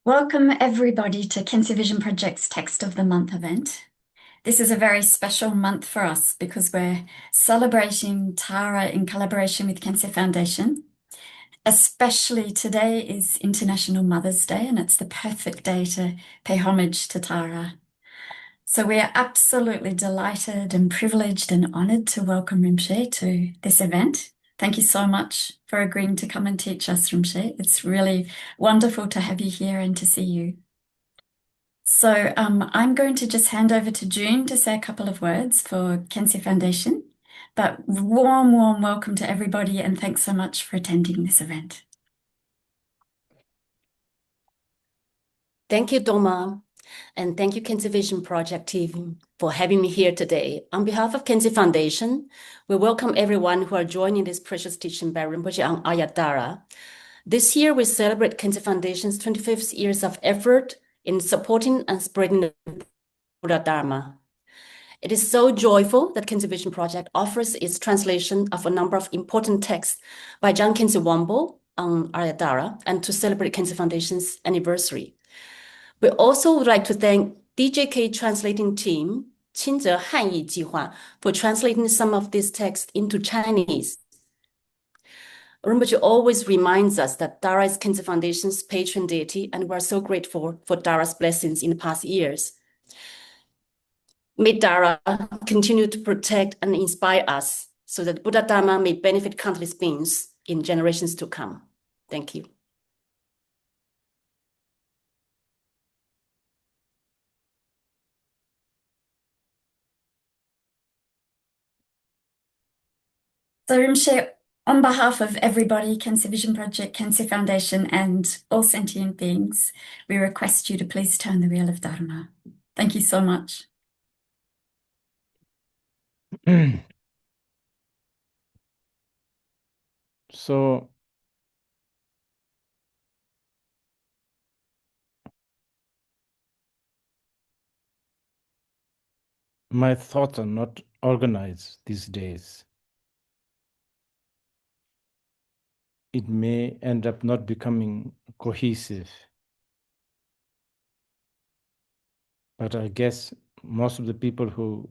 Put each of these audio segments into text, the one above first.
Welcome everybody to Khyentse Vision Project's Text of the Month event. This is a very special month for us because we're celebrating Tārā in collaboration with Khyentse Foundation. Especially today is International Mother's Day, and it's the perfect day to pay homage to Tārā. So we are absolutely delighted and privileged and honored to welcome Rinpoche to this event. Thank you so much for agreeing to come and teach us, Rinpoche. It's really wonderful to have you here and to see you. So I'm going to just hand over to June to say a couple of words for Khyentse Foundation. But warm welcome to everybody, and thanks so much for attending this event. Thank you, Doma, and thank you, Khyentse Vision Project team, for having me here today. On behalf of Khyentse Foundation, we welcome everyone who are joining this precious teaching by Rinpoche on Ārya Tārā. This year, we celebrate Khyentse Foundation's 25th years of effort in supporting and spreading the Buddha Dharma. It is so joyful that Khyentse Vision Project offers its translation of a number of important texts by John Khyentse Wombo on Ārya Tārā and to celebrate Khyentse Foundation's anniversary. We also would like to thank DJK translating team, 亲泽汉译计划, for translating some of these texts into Chinese. Rinpoche always reminds us that Tārā is Khyentse Foundation's patron deity, and we're so grateful for Tārā's blessings in the past years. May Tārā continue to protect and inspire us so that Buddha Dharma may benefit countless beings in generations to come. Thank you. So Rinpoche, on behalf of everybody, Khyentse Vision Project, Khyentse Foundation, and all sentient beings, we request you to please turn the wheel of Dharma. Thank you so much. So my thoughts are not organized these days. It may end up not becoming cohesive. But I guess most of the people who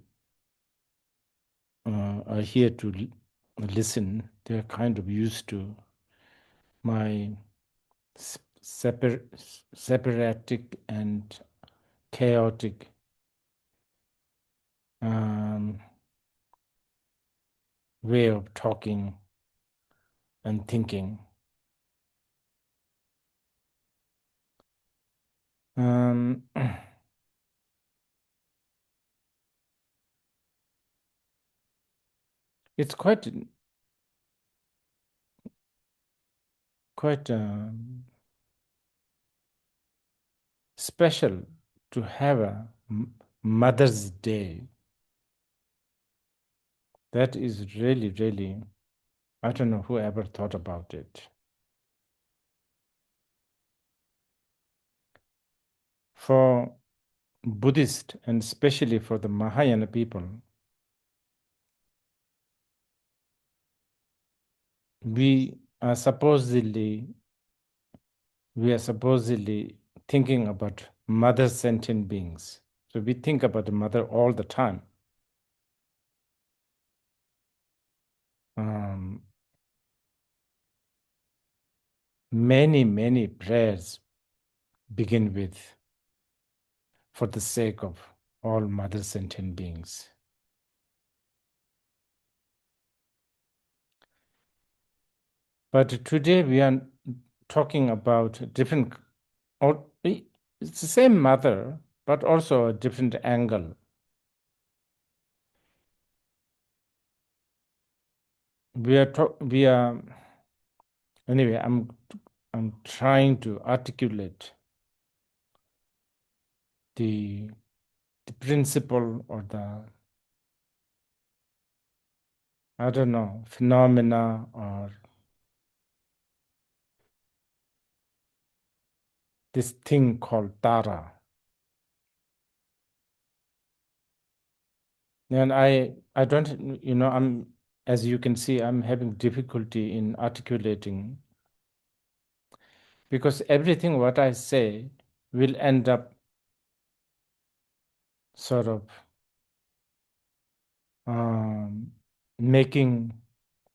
are here to listen, they're kind of used to my separatic and chaotic way of talking and thinking. It's quite special to have a Mother's Day. That is really, really, I don't know who ever thought about it. For Buddhist, and especially for the Mahayana people, we are supposedly thinking about mother sentient beings. So we think about the mother all the time. Many prayers begin with, for the sake of all mother sentient beings. But today we are talking about different, it's the same mother, but also a different angle. Anyway, I'm trying to articulate the principle or the, I don't know, phenomena or this thing called Tārā. And I don't, as you can see, I'm having difficulty in articulating, because everything what I say will end up sort of making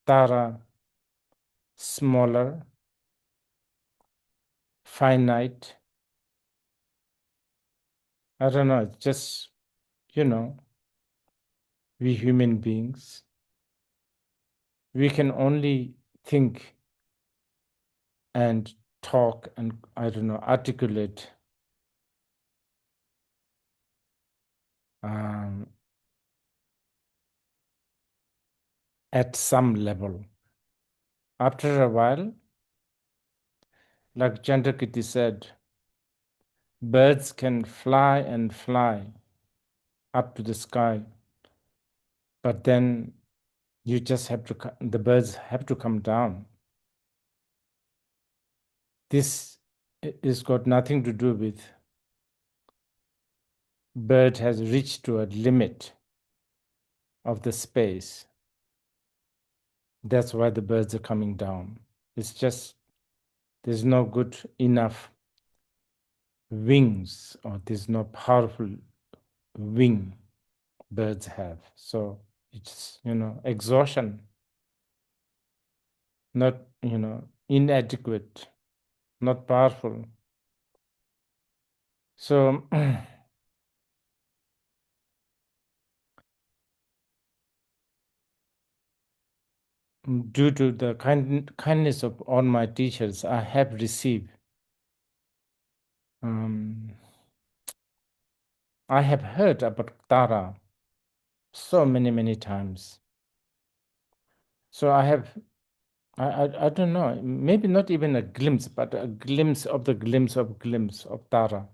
Tara smaller, finite. I don't know, it's just, we human beings, we can only think and talk and, articulate at some level. After a while, like Chandrakirti said, birds can fly and fly up to the sky, but then you just have to, the birds have to come down. This is got nothing to do with bird has reached to a limit of the space. That's why the birds are coming down. It's just there's no good enough wings, or there's no powerful wing birds have. So it's, exhaustion, not, inadequate, not powerful. So due to the kindness of all my teachers, I have received, I have heard about Tara so many times. So I have, I don't know, maybe not even a glimpse, but a glimpse of the glimpse of Tara.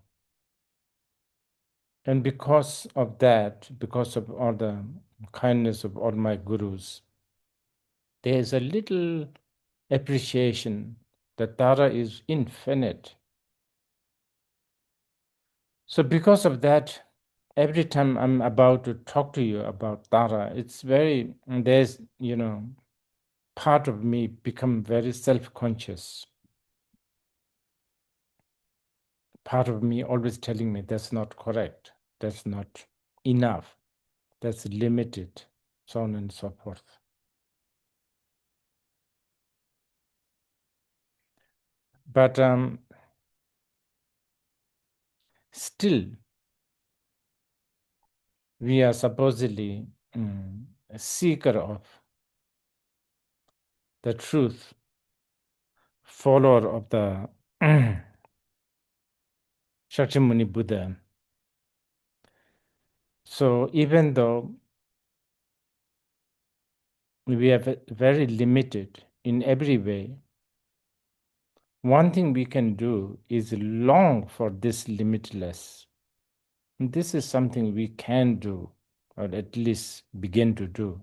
And because of that, because of all the kindness of all my gurus, there is a little appreciation that Tara is infinite. So because of that, every time I'm about to talk to you about Tara, it's there's, part of me become very self-conscious. Part of me always telling me that's not correct, that's not enough, that's limited, so on and so forth. But still, we are supposedly a seeker of the truth, follower of the Shakyamuni Buddha. So even though we are very limited in every way, one thing we can do is long for this limitless. And this is something we can do, or at least begin to do.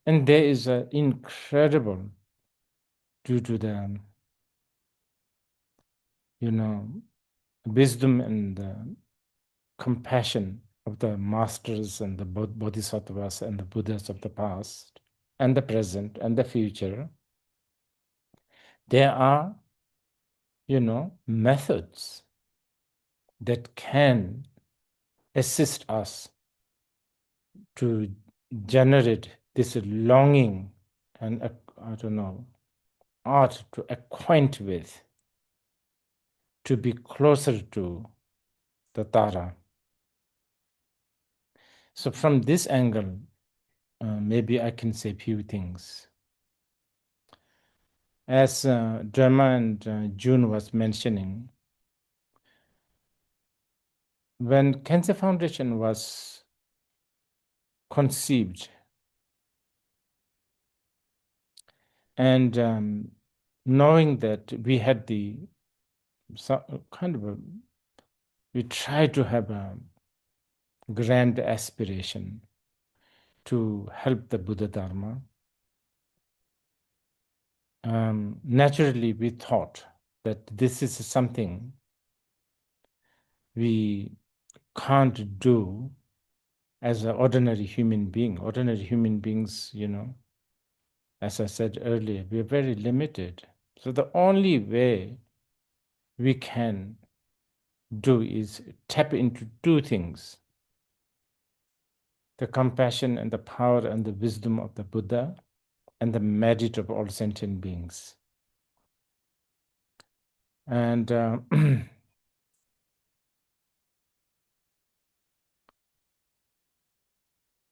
And there is an incredible, due to the, wisdom and compassion of the masters and the bodhisattvas and the Buddhas of the past and the present and the future, there are, methods that can assist us to generate this longing and, art to acquaint with, to be closer to the Tara. So from this angle, maybe I can say a few things. As Dharma and June was mentioning, when Khyentse Foundation was conceived, and knowing that we had we tried to have a grand aspiration to help the Buddha Dharma, naturally we thought that this is something we can't do as an ordinary human being. Ordinary human beings, as I said earlier, we're very limited. So the only way we can do is tap into two things: the compassion and the power and the wisdom of the Buddha, and the merit of all sentient beings. And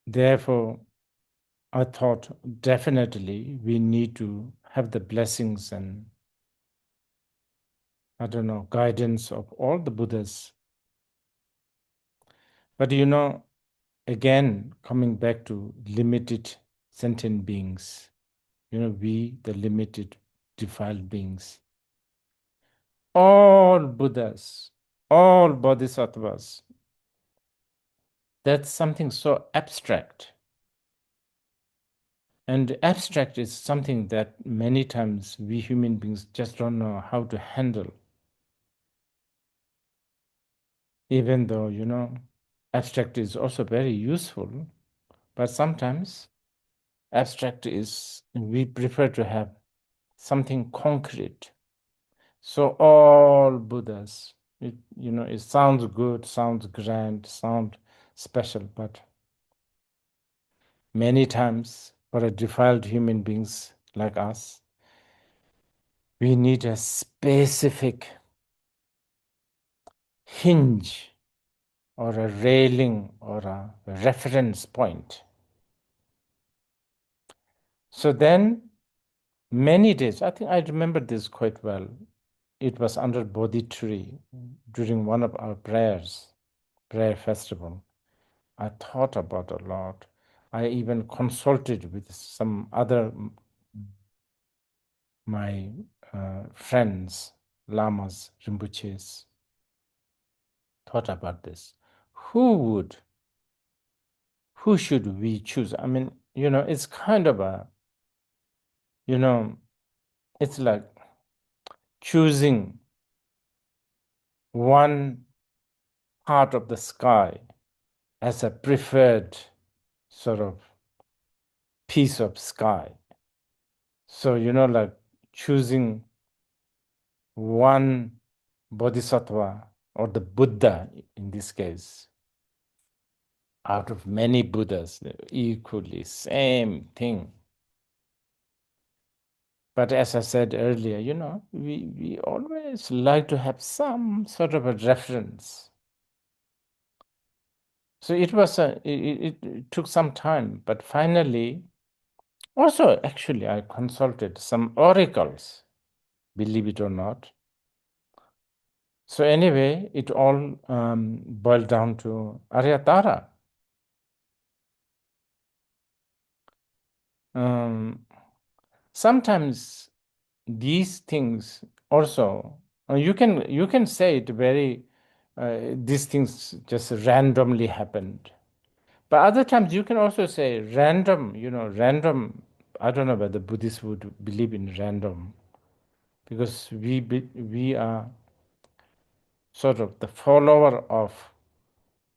therefore, I thought definitely we need to have the blessings and, I don't know, guidance of all the Buddhas. But again, coming back to limited sentient beings, we, the limited defiled beings, all Buddhas, all Bodhisattvas, that's something so abstract. And abstract is something that many times we human beings just don't know how to handle. Even though, abstract is also very useful, but sometimes abstract is, we prefer to have something concrete. So all Buddhas, it sounds good, sounds grand, sounds special, but many times for a defiled human beings like us, we need a specific hinge or a railing or a reference point. So then many days, I think I remember this quite well. It was under Bodhi tree during one of our prayer festival. I thought about a lot. I even consulted with some other my friends, lamas, rinpoches, thought about this. Who should we choose? I mean, it's kind of a, it's like choosing one part of the sky as a preferred sort of piece of sky. So, like choosing one bodhisattva or the Buddha in this case out of many Buddhas, equally, same thing. But as I said earlier, we always like to have some sort of a reference. So it took some time, but finally, also actually I consulted some oracles, believe it or not. So anyway, it all boiled down to Ārya Tārā. Sometimes these things also, you can say it very, these things just randomly happened. But other times you can also say random, random. I don't know whether Buddhists would believe in random, because we are sort of the follower of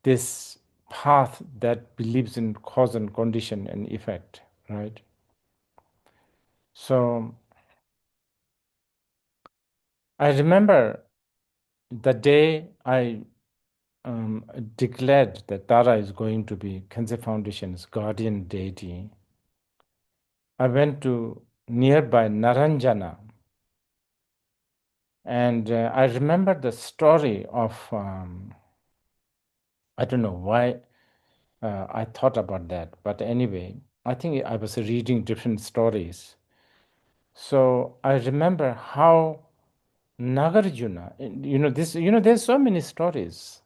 this path that believes in cause and condition and effect, right? So I remember the day I declared that Tārā is going to be Khyentse Foundation's guardian deity. I went to nearby Naranjana, and I remember the story of, I don't know why I thought about that, but anyway, I think I was reading different stories. So I remember how Nagarjuna, there's so many stories.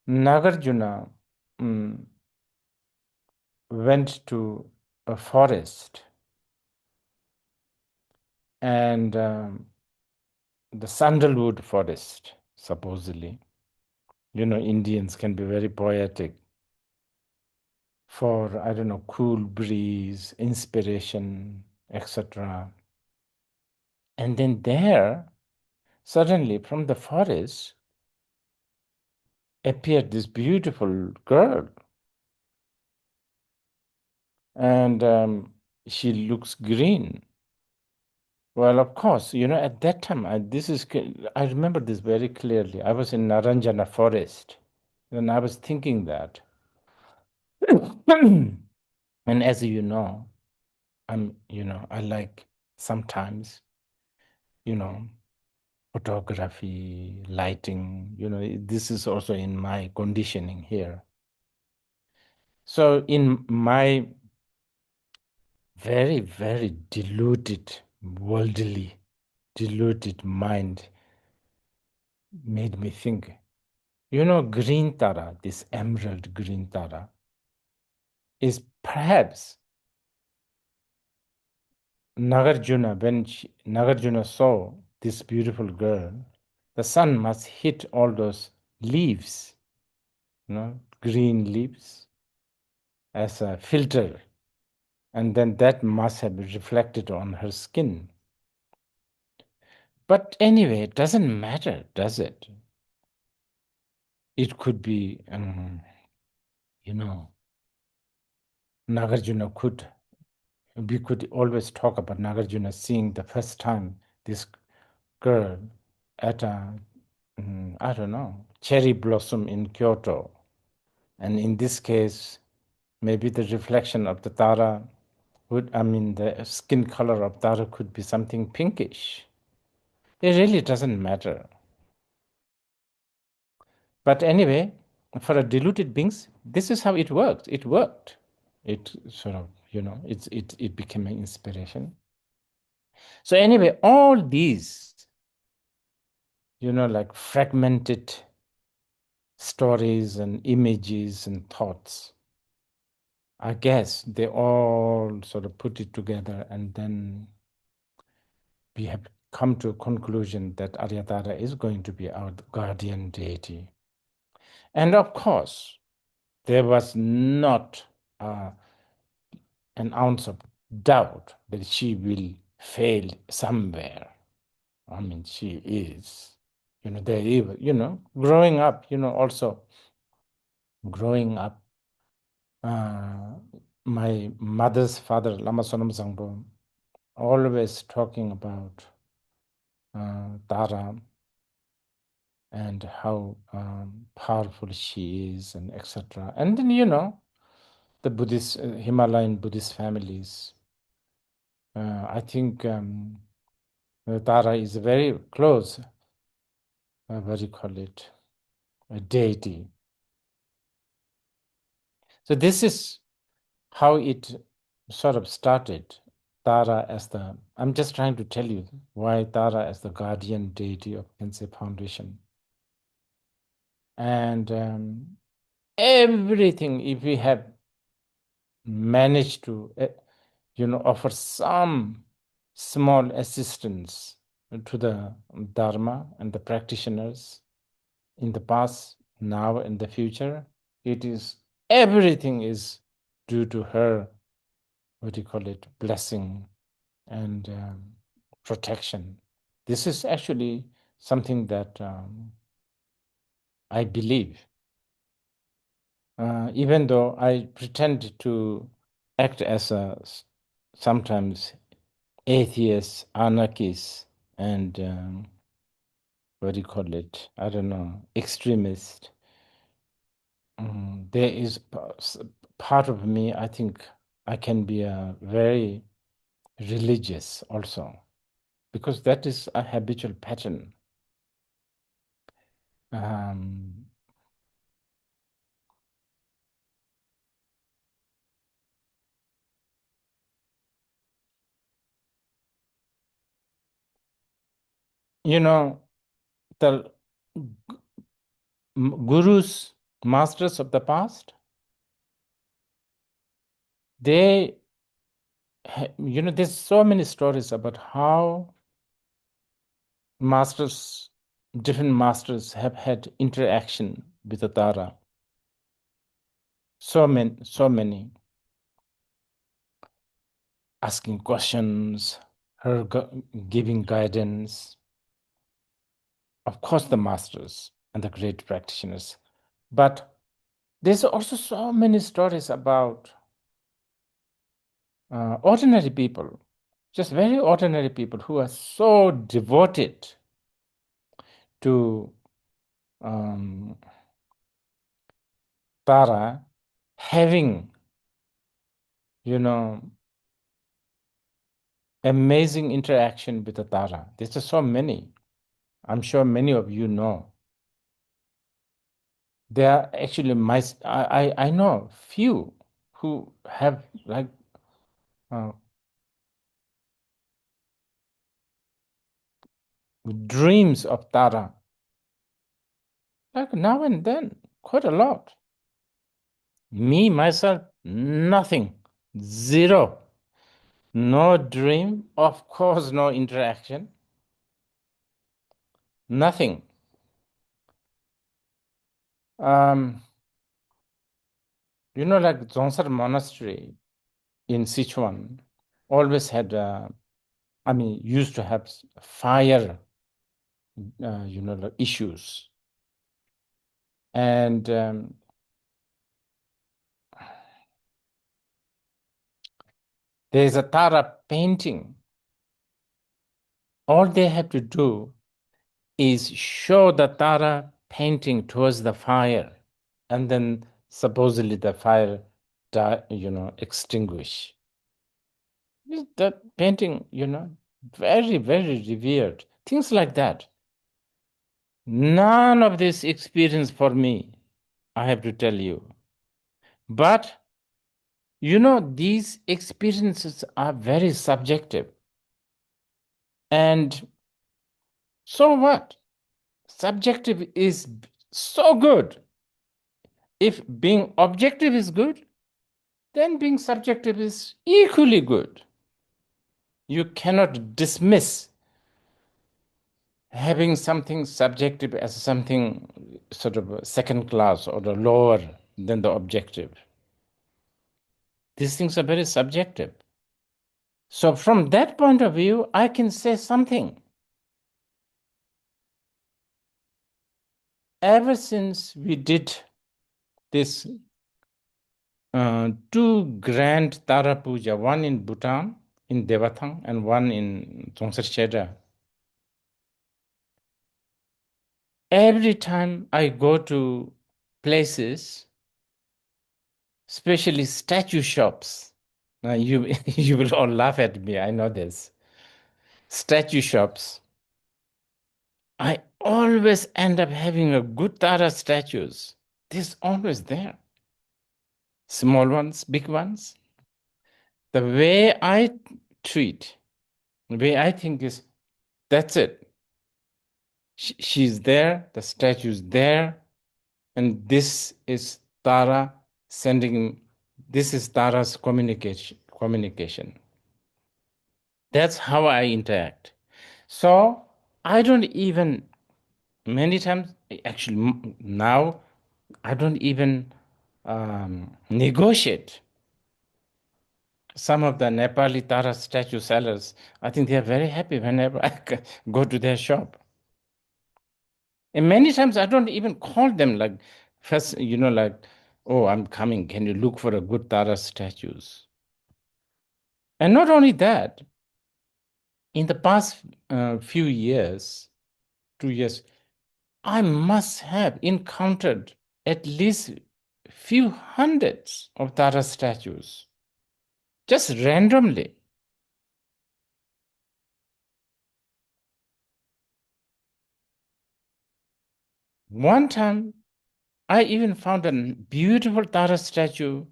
Nagarjuna went to a forest, and the sandalwood forest, supposedly. Indians can be very poetic for, I don't know, cool breeze, inspiration, etc. And then there, suddenly from the forest, appeared this beautiful girl. And she looks green. Well, of course, at that time, I remember this very clearly. I was in Naranjana forest, and I was thinking that. And as you know, I like sometimes, photography, lighting, this is also in my conditioning here. So in my very, very worldly, diluted mind made me think, green Tara, this emerald green Tara, is perhaps Nagarjuna. When Nagarjuna saw this beautiful girl, the sun must hit all those leaves, green leaves, as a filter, and then that must have reflected on her skin. But anyway, it doesn't matter, does it? It could be, Nagarjuna we could always talk about Nagarjuna seeing the first time this girl at a, I don't know, cherry blossom in Kyoto. And in this case, maybe the reflection of the Tara the skin color of Tara could be something pinkish. It really doesn't matter. But anyway, for a diluted beings, this is how it worked. It worked. It sort of, it became an inspiration. So anyway, all these, like fragmented stories and images and thoughts, I guess they all sort of put it together, and then we have come to a conclusion that Ārya Tārā is going to be our guardian deity. And of course, there was not an ounce of doubt that she will fail somewhere. She is, growing up, also growing up, my mother's father, Lama Sonam Sangpo, always talking about Tara and how powerful she is, and etc. And then, the Buddhist, Himalayan Buddhist families, I think Tara is very close, what do you call it, a deity. So this is how it sort of started. Tara as I'm just trying to tell you why Tara as the guardian deity of Khyentse Foundation. And everything, if we have managed to, offer some small assistance to the Dharma and the practitioners in the past, now, and the future, everything is due to her, what do you call it, blessing and protection. This is actually something that I believe. Even though I pretend to act as a sometimes atheist, anarchist, and what do you call it? I don't know, extremist. There is part of me, I think I can be a very religious also, because that is a habitual pattern. The gurus, masters of the past, there's so many stories about how different masters have had interaction with the Tara. So many. Asking questions, her giving guidance. Of course, the masters and the great practitioners. But there's also so many stories about ordinary people just very ordinary people who are so devoted to Tara, having, amazing interaction with the Tara. There's just so many. I'm sure many of you know. There are actually I know few who have like dreams of Tara. Like now and then, quite a lot. Me, myself, nothing. Zero. No dream, of course, no interaction. Nothing. Like Dzongsar Monastery in Sichuan always had, used to have fire, issues. And there's a Tara painting. All they have to do is show the Tara painting towards the fire, and then supposedly the fire, extinguish. That painting, very, very revered. Things like that. None of this experience for me, I have to tell you. But, these experiences are very subjective. And so what? Subjective is so good. If being objective is good, then being subjective is equally good. You cannot dismiss having something subjective as something sort of second class or lower than the objective. These things are very subjective. So from that point of view, I can say something. Ever since we did this 2 grand Tara Puja, one in Bhutan, in Devathang, and one in Dzongsar Khyentse, every time I go to places, especially statue shops, now you will all laugh at me, I know this. Statue shops, I always end up having a good Tara statues. There's always there. Small ones, big ones. The way I treat, the way I think is, that's it. She's there, the statue's there, and this is Tara sending, this is Tara's communication. That's how I interact. So I don't even, many times, actually now, I don't even negotiate. Some of the Nepali Tara statue sellers, I think they are very happy whenever I go to their shop. And many times I don't even call them like, first, like, oh, I'm coming. Can you look for a good Tara statues? And not only that, in the past few years, 2 years, I must have encountered at least few hundreds of Tara statues, just randomly. One time, I even found a beautiful Tara statue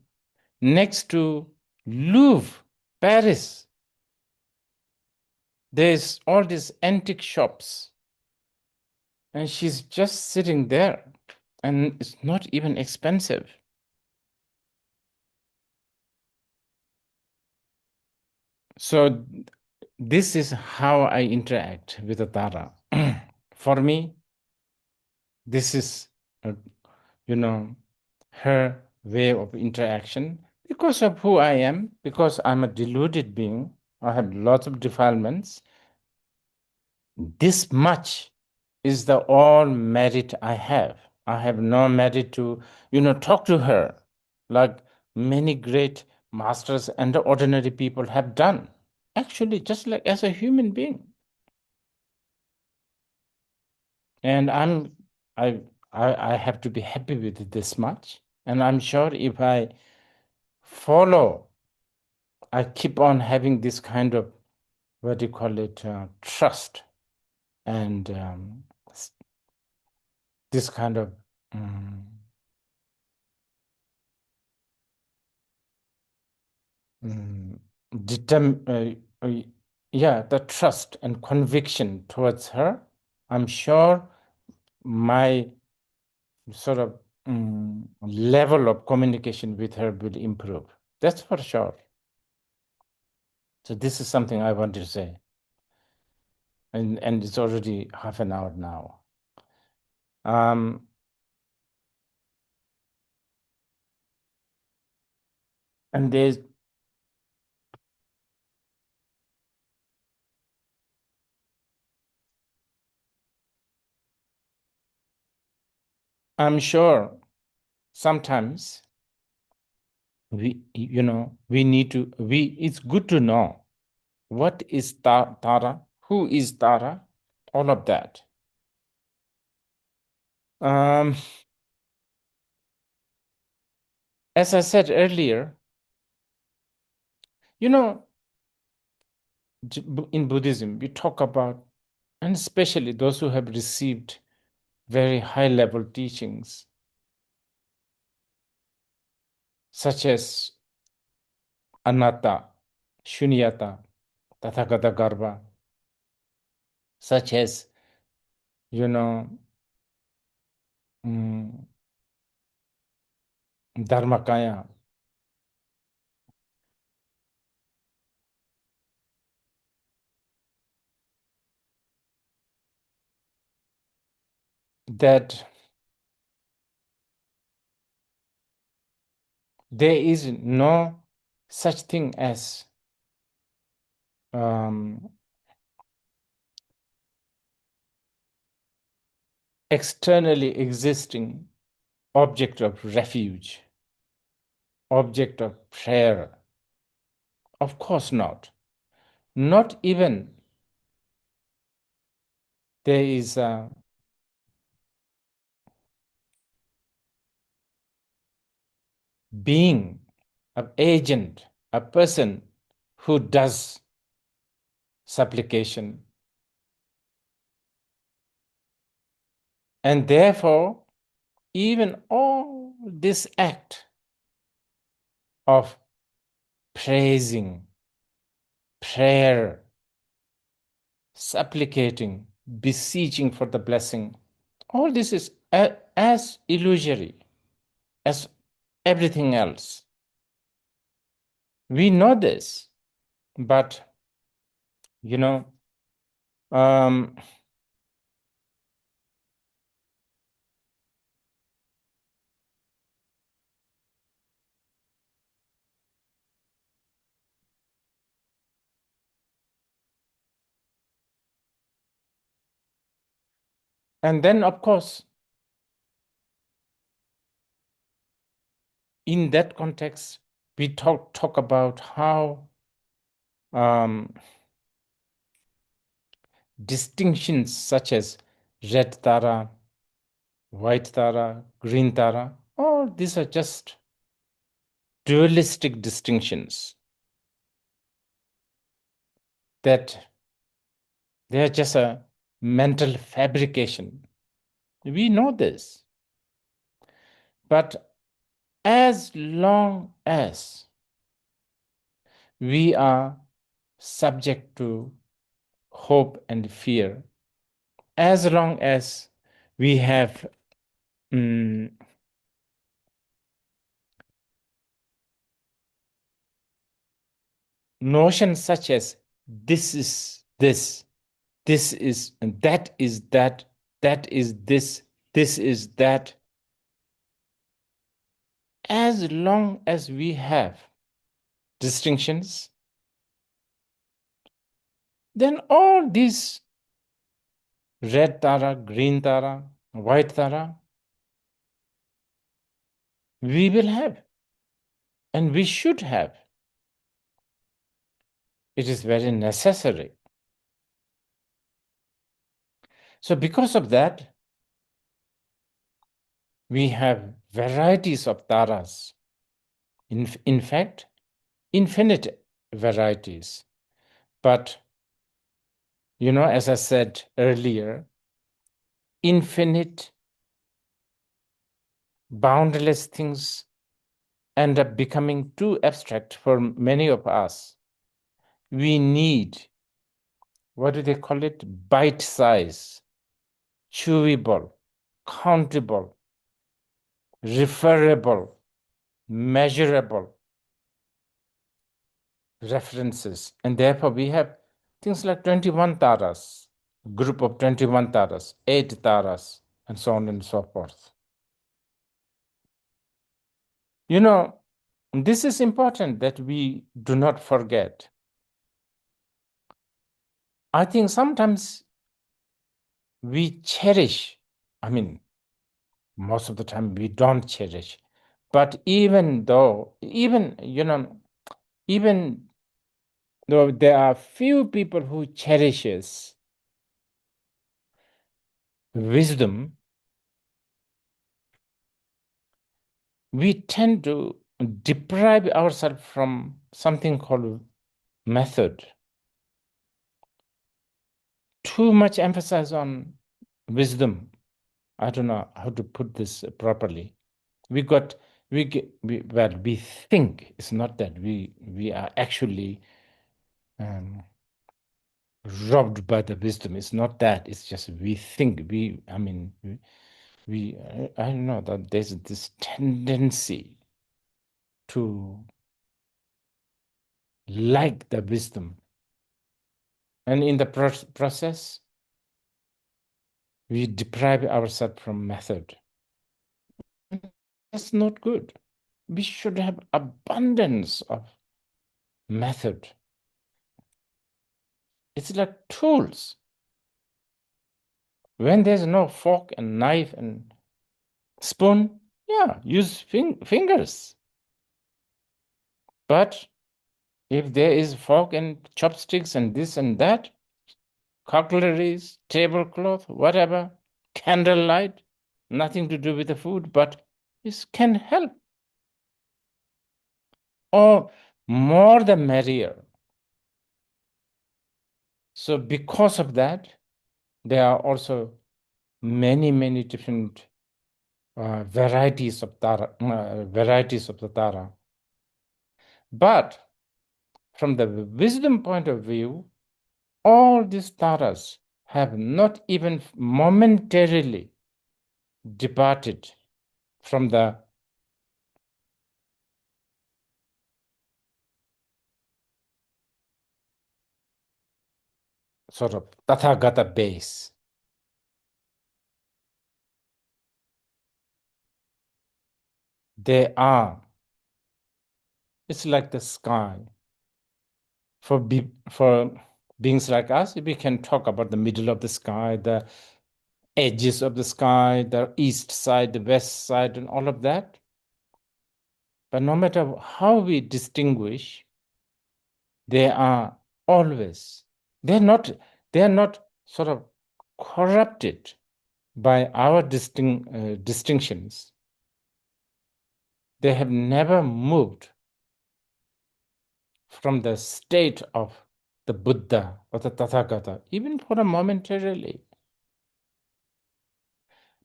next to Louvre, Paris. There's all these antique shops, and she's just sitting there, and it's not even expensive. So this is how I interact with the Tara. For me, this is, her way of interaction because of who I am, because I'm a deluded being. I have lots of defilements. This much is the all merit I have. I have no merit to, talk to her like many great masters and ordinary people have done. actually just like as a human being. And I have to be happy with it this much. And I'm sure if I keep on having this kind of, what do you call it, trust and this kind of the trust and conviction towards her, I'm sure my sort of level of communication with her will improve. That's for sure. So this is something I want to say. And it's already half an hour now. And I'm sure sometimes it's good to know what is Tara, who is Tara, all of that. As I said earlier, in Buddhism, we talk about, and especially those who have received very high-level teachings, such as anatta, shunyata, tathagata garbha, such as, dharmakaya, that there is no such thing as externally existing object of refuge, object of prayer. Of course not. Not even there is a being, an agent, a person who does supplication. And therefore, even all this act of praising, prayer, supplicating, beseeching for the blessing, all this is as illusory as everything else. We know this, but and then, of course, in that context, we talk about how distinctions such as red Tara, white Tara, green Tara, all these are just dualistic distinctions, that they are just a mental fabrication. We know this. But as long as we are subject to hope and fear, as long as we have notions such as this is this, this is, and that is that, that is this is that, as long as we have distinctions, then all these red Tara, green Tara, white Tara, we will have, and we should have. It is very necessary. So because of that, we have varieties of Tārās. In fact, infinite varieties. But, as I said earlier, infinite, boundless things end up becoming too abstract for many of us. We need, what do they call it? Bite size, chewable, countable, referable, measurable references. And therefore, we have things like 21 Tārās, group of 21 Tārās, 8 Tārās, and so on and so forth. This is important that we do not forget. I think sometimes we cherish, most of the time we don't cherish, but even though there are few people who cherishes wisdom, we tend to deprive ourselves from something called method. Too much emphasis on wisdom. I don't know how to put this properly. We think it's not that we are actually robbed by the wisdom. It's not that. It's just we think I don't know that there's this tendency to like the wisdom, and in the process we deprive ourselves from method. That's not good. We should have abundance of method. It's like tools. When there's no fork and knife and spoon, use fingers. But if there is fork and chopsticks and this and that, cutleries, tablecloth, whatever, candlelight, nothing to do with the food, but this can help. Or more the merrier. So because of that, there are also many, many different varieties of the Tārā. But from the wisdom point of view, all these Tārās have not even momentarily departed from the sort of Tathagata base. It's like the sky. For beings like us, we can talk about the middle of the sky, the edges of the sky, the east side, the west side, and all of that. But no matter how we distinguish, they are always, they're not sort of corrupted by our distinctions. They have never moved from the state of the Buddha or the Tathagata, even for a momentarily.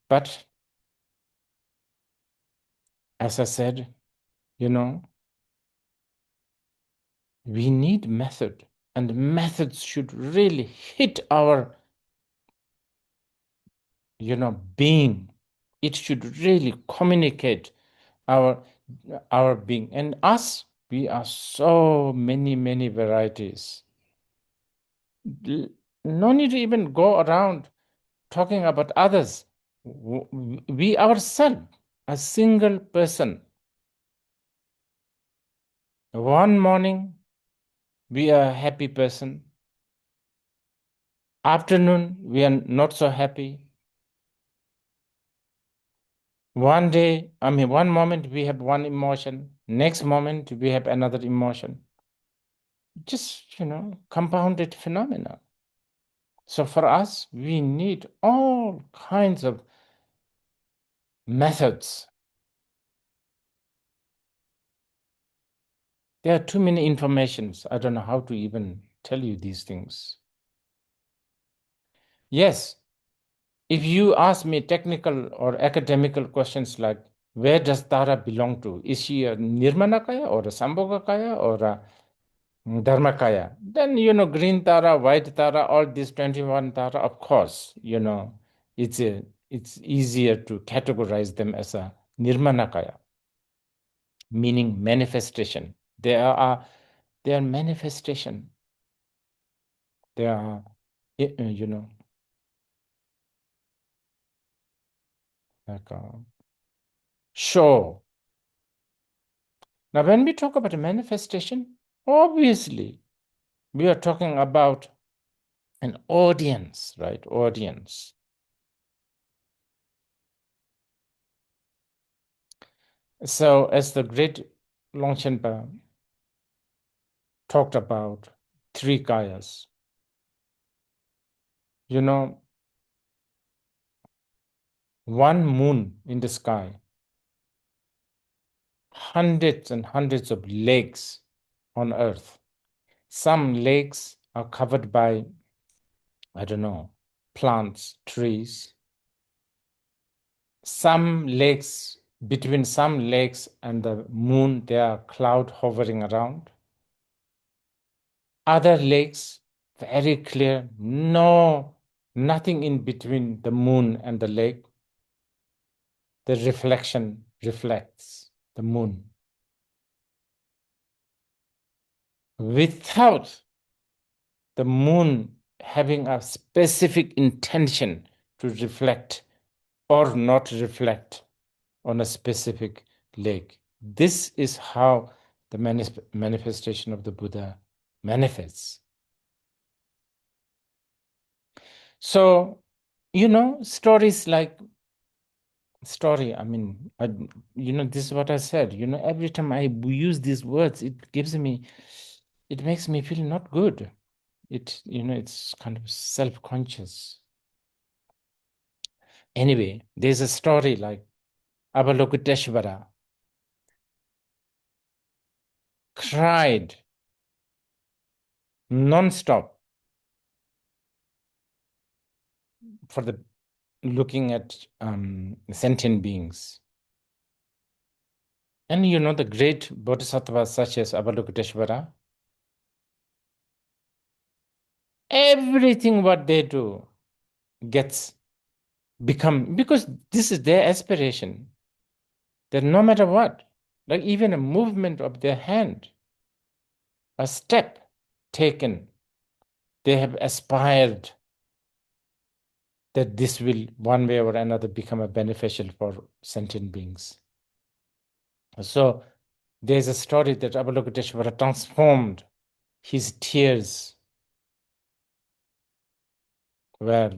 But as I said, we need method, and methods should really hit our being. It should really communicate our being. And us, we are so many varieties. No need to even go around talking about others. We ourselves, a single person. One morning, we are a happy person. Afternoon, we are not so happy. One moment we have one emotion. Next moment we have another emotion. just, compounded phenomena. So for us, we need all kinds of methods. There are too many informations. I don't know how to even tell you these things. Yes, if you ask me technical or academical questions like, where does Tara belong to? Is she a Nirmanakaya or a Sambhogakaya or a Dharmakaya? Then, green Tara, white Tara, all these 21 Tara, of course, it's easier to categorize them as a Nirmanakaya, meaning manifestation. They are manifestation. They are, like show. Now, when we talk about a manifestation, obviously, we are talking about an audience, right? Audience. So, as the great Longchenpa talked about three kayas, one moon in the sky, hundreds and hundreds of lakes on earth. Some lakes are covered by, I don't know, plants, trees. Some lakes, between some lakes and the moon, there are clouds hovering around. Other lakes, very clear, nothing in between the moon and the lake. The reflection reflects the moon. Without the moon having a specific intention to reflect or not reflect on a specific lake. This is how the manifestation of the Buddha manifests. So, stories like story, this is what I said, every time I use these words, it makes me feel not good. It's kind of self-conscious. Anyway, there's a story like Avalokiteshvara cried non-stop for the looking at sentient beings. And the great bodhisattvas such as Avalokiteshvara, everything what they do become, because this is their aspiration, that no matter what, like even a movement of their hand, a step taken, they have aspired that this will one way or another become a beneficial for sentient beings. So there's a story that Avalokiteshvara transformed his tears, where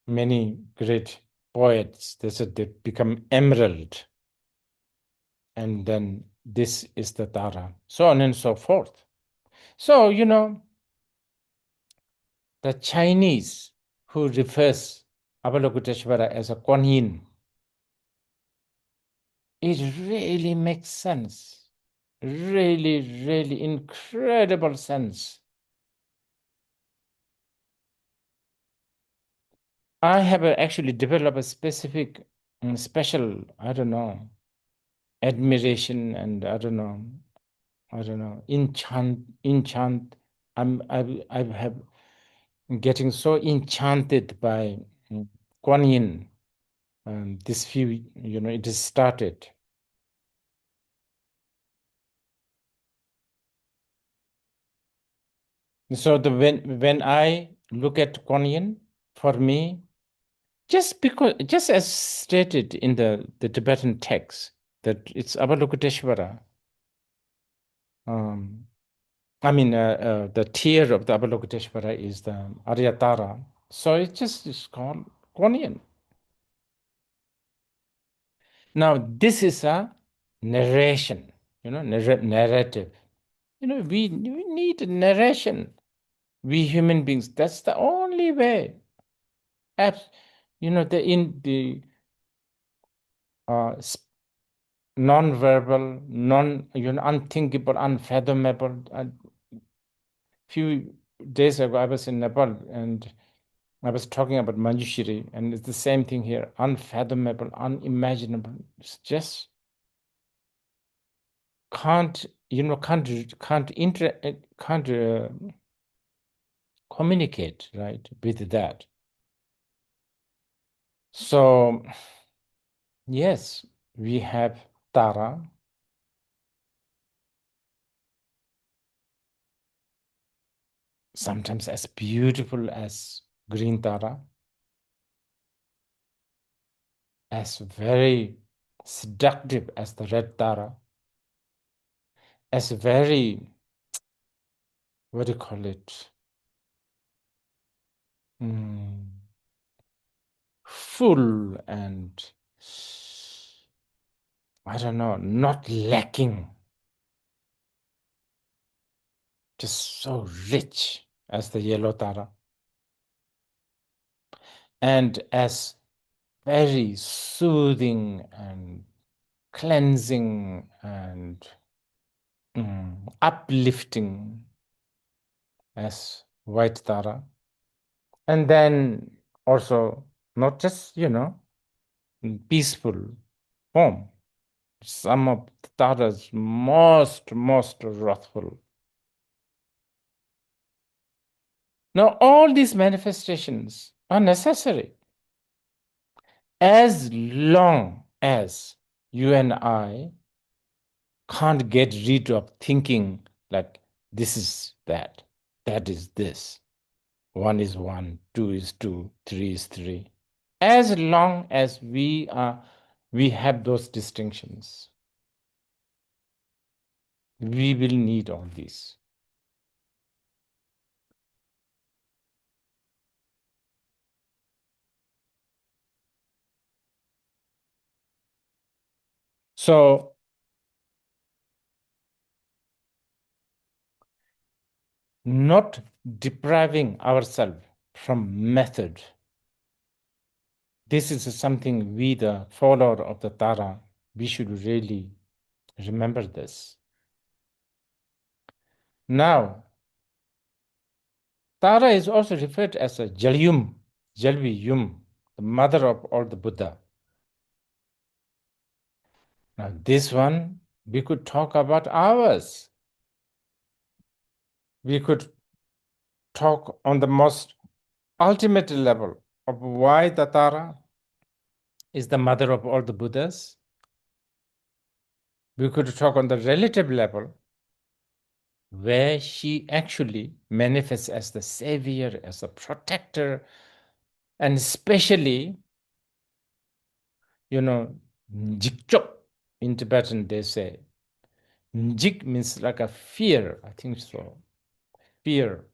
many great poets, they said they become emerald. And then this is the Tara, so on and so forth. So, the Chinese who refers Avalokiteshvara as a Kuan Yin, it really makes sense. Really, really incredible sense. I have actually developed a specific, special, I don't know, admiration and I don't know, enchant. I have getting so enchanted by Kuan Yin. This few, it has started. So when I look at Kuan Yin, for me, just as stated in the Tibetan text, that it's Avalokiteshvara. The tier of the Avalokiteshvara is the Ārya Tārā. So it's called Kuan Yin. Now, this is a narration, narrative. we need narration. We human beings, that's the only way. In the non-verbal, unthinkable, unfathomable. A few days ago, I was in Nepal and I was talking about Manjushri, and it's the same thing here: unfathomable, unimaginable. It's just can't communicate, right, with that. So yes, we have Tara. Sometimes as beautiful as green Tara, as very seductive as the red Tara, as very, what do you call it? Full and, I don't know, not lacking. Just so rich as the yellow Tara. And as very soothing and cleansing and uplifting as white Tara. And then also not just, in peaceful form. Some of the Taras most wrathful. Now, all these manifestations are necessary as long as you and I can't get rid of thinking like this is that is this, 1 is 1, 2 is 2, 3 is 3. As long as we have those distinctions, we will need all these. So not depriving ourselves from method. This is something we, the follower of the Tara, we should really remember this. Now, Tara is also referred as a Jalyum, Jalvi-yum, the mother of all the Buddha. Now, this one, we could talk about hours. We could talk on the most ultimate level of why the Tara is the mother of all the Buddhas. We could talk on the relative level where she actually manifests as the savior, as a protector, and especially, Jikchok in Tibetan, they say. Jik means like a fear, I think so. Fear.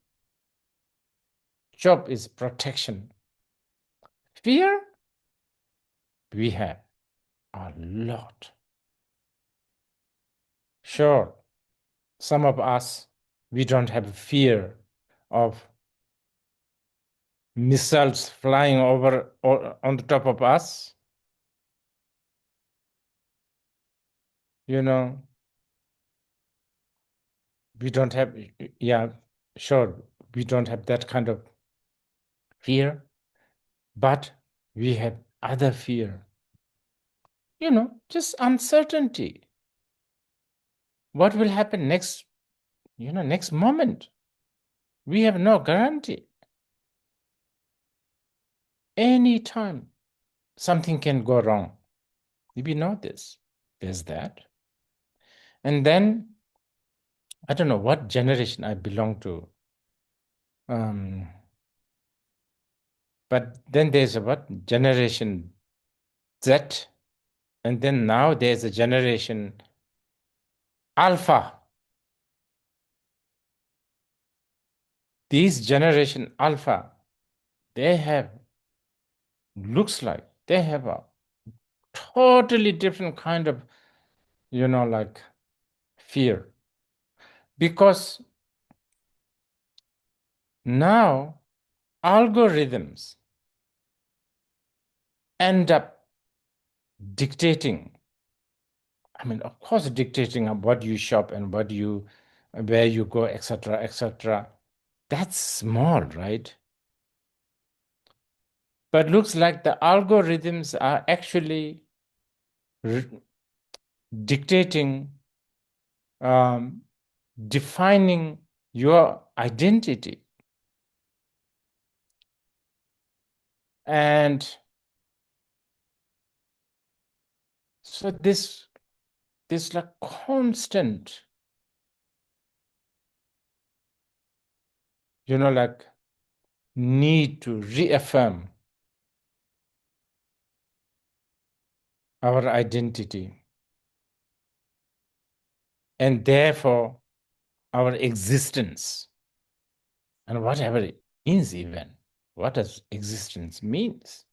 Chop is protection. Fear, we have a lot. Sure, some of us, we don't have fear of missiles flying over or on the top of us. We don't have, sure, we don't have that kind of fear, but we have other fear. Just uncertainty. What will happen next moment? We have no guarantee. Anytime something can go wrong. We know this. There's that. And then, I don't know what generation I belong to. But then there's what? Generation Z. And then now there's a generation Alpha. These generation Alpha, looks like they have a totally different kind of, fear. Because now algorithms end up dictating. I mean, of course, dictating what you shop and where you go, etc., etc. That's small, right? But looks like the algorithms are actually dictating, defining your identity. And so this like constant, like need to reaffirm our identity and therefore our existence and whatever it means. Even what does existence means?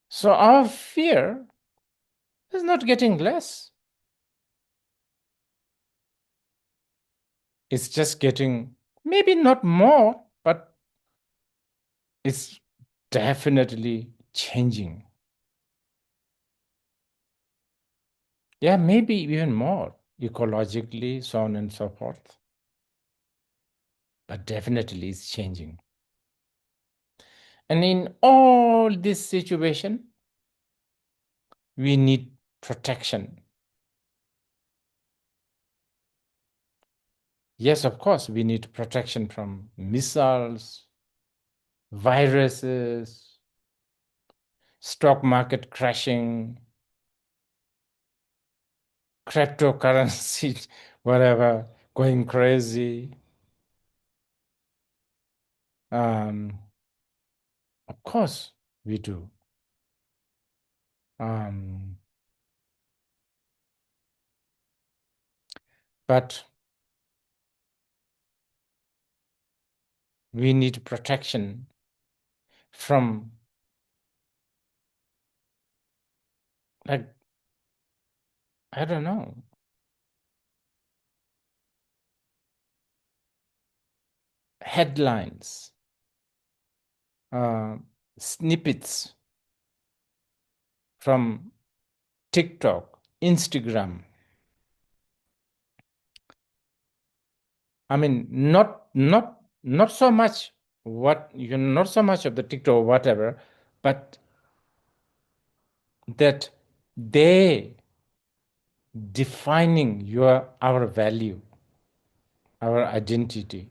So our fear is not getting less. It's just getting maybe not more, but it's definitely changing. Yeah, maybe even more ecologically, so on and so forth. But definitely it's changing. And in all this situation, we need protection. Yes, of course, we need protection from missiles, viruses, stock market crashing, cryptocurrency, whatever, going crazy. Of course, we do. But we need protection from, like, I don't know, headlines, snippets from TikTok, Instagram. I mean, not so much not so much of the TikTok or whatever, but that they defining our value, our identity.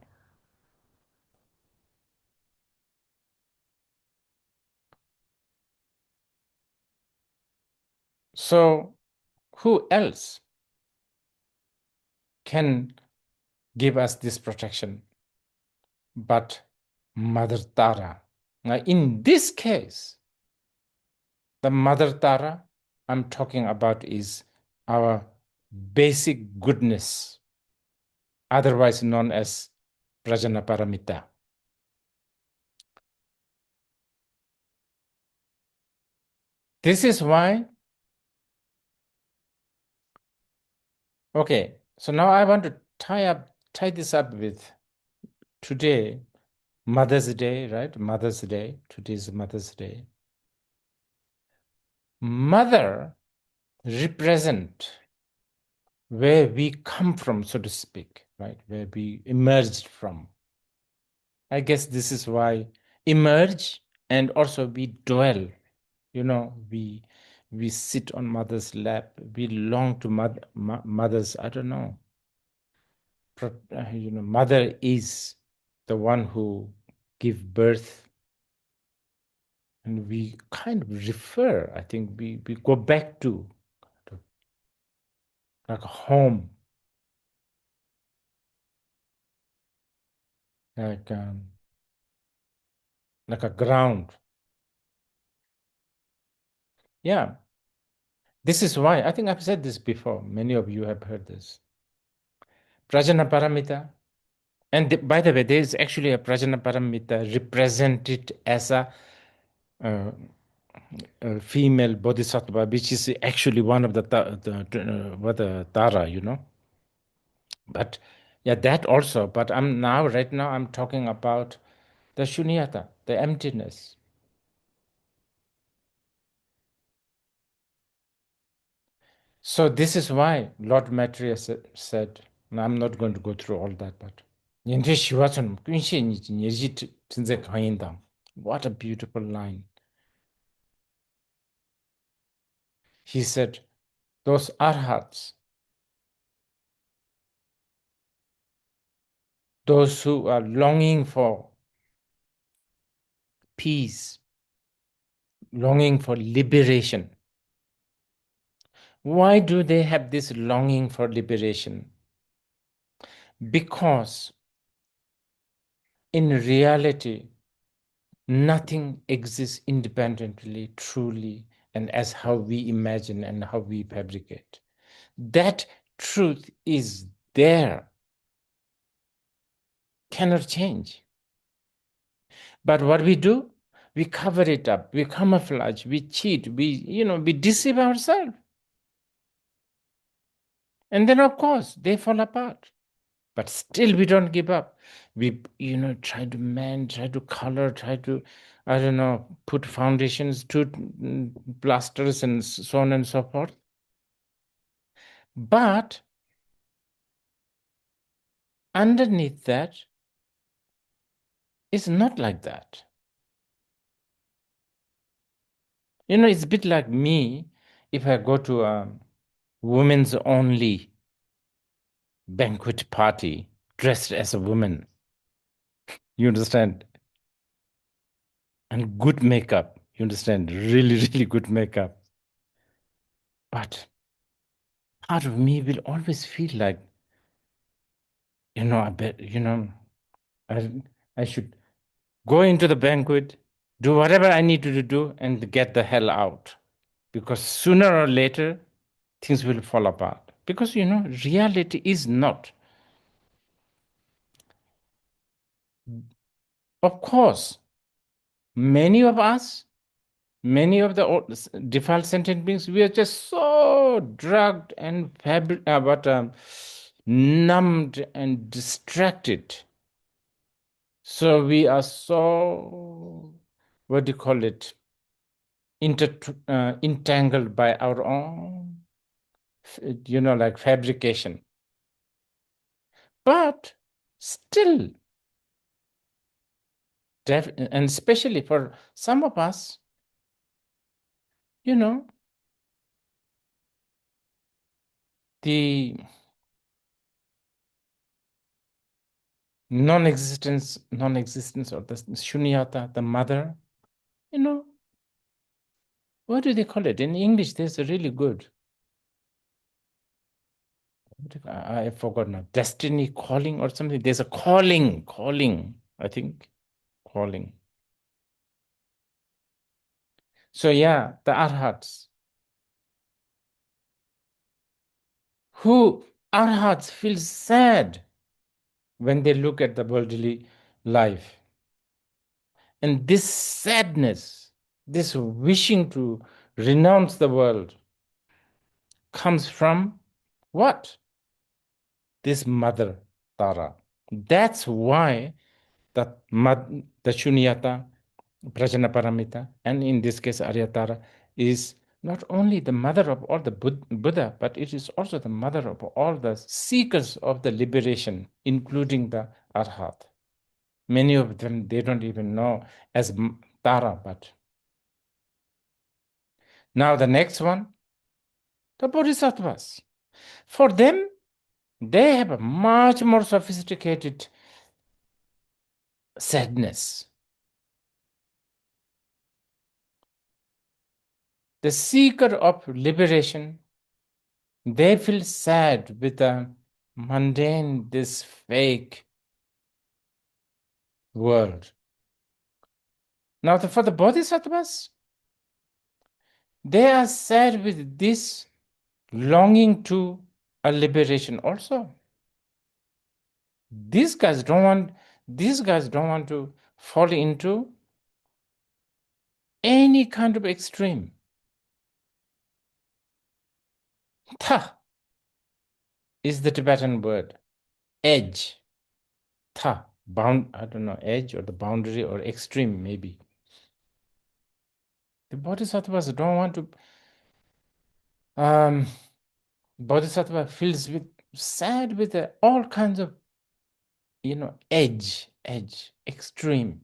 So who else can give us this protection but Mother Tara? Now, in this case, the Mother Tara I'm talking about is our basic goodness, otherwise known as Prajñāpāramitā. This is why, okay, so now I want to tie this up with today, Mother's Day, right? Mother's Day. Today is Mother's Day. Mother represent where we come from, so to speak, right? Where we emerged from. I guess this is why emerge, and also we dwell. We sit on mother's lap. We long to mother's. I don't know. Mother is the one who give birth, and we kind of refer. I think we go back to like a home, like a ground. Yeah. This is why, I think I've said this before. Many of you have heard this. Prajñāpāramitā. And by the way, there is actually a Prajñāpāramitā represented as a female bodhisattva, which is actually one of the Tārā, But yeah, that also. But right now, I'm talking about the shunyata, the emptiness. So this is why Lord Maitreya said, and I'm not going to go through all that, but what a beautiful line. He said, those arhats, those who are longing for peace, longing for liberation. Why do they have this longing for liberation? Because in reality, nothing exists independently, truly, and as how we imagine and how we fabricate. That truth is there, cannot change. But what we do, we cover it up, we camouflage, we cheat, we deceive ourselves. And then, of course, they fall apart. But still, we don't give up. We, try to mend, try to color, try to, I don't know, put foundations, to plasters, and so on and so forth. But underneath that, it's not like that. It's a bit like me if I go to a women's only banquet party dressed as a woman. You understand? And good makeup. You understand? Really, really good makeup. But part of me will always feel like, I bet, I should go into the banquet, do whatever I need to do, and get the hell out. Because sooner or later, things will fall apart. Because, reality is not. Of course, many of us, many of the defiled sentient beings, we are just so drugged and numbed and distracted. So we are so, what do you call it, entangled by our own, like fabrication. But still, and especially for some of us, the non-existence of the shunyata, the mother, what do they call it? In English, there's a really good, I forgot now, destiny calling or something. There's a calling, I think, calling. So yeah, the arhats, arhats feel sad when they look at the worldly life. And this sadness, this wishing to renounce the world, comes from what? This mother, Tara. That's why the Shunyata, Prajñāpāramitā, and in this case, Ārya Tārā, is not only the mother of all the Buddha, but it is also the mother of all the seekers of the liberation, including the Arhat. Many of them, they don't even know as Tara, but. Now the next one, the Bodhisattvas. For them, they have a much more sophisticated sadness. The seeker of liberation, they feel sad with the mundane, this fake world. Now, for the Bodhisattvas, they are sad with this longing to a liberation also. These guys don't want to fall into any kind of extreme. Tha is the Tibetan word. edge, I don't know, edge or the boundary or extreme maybe. The bodhisattvas don't want to, bodhisattva feels sad with all kinds of, edge, extreme.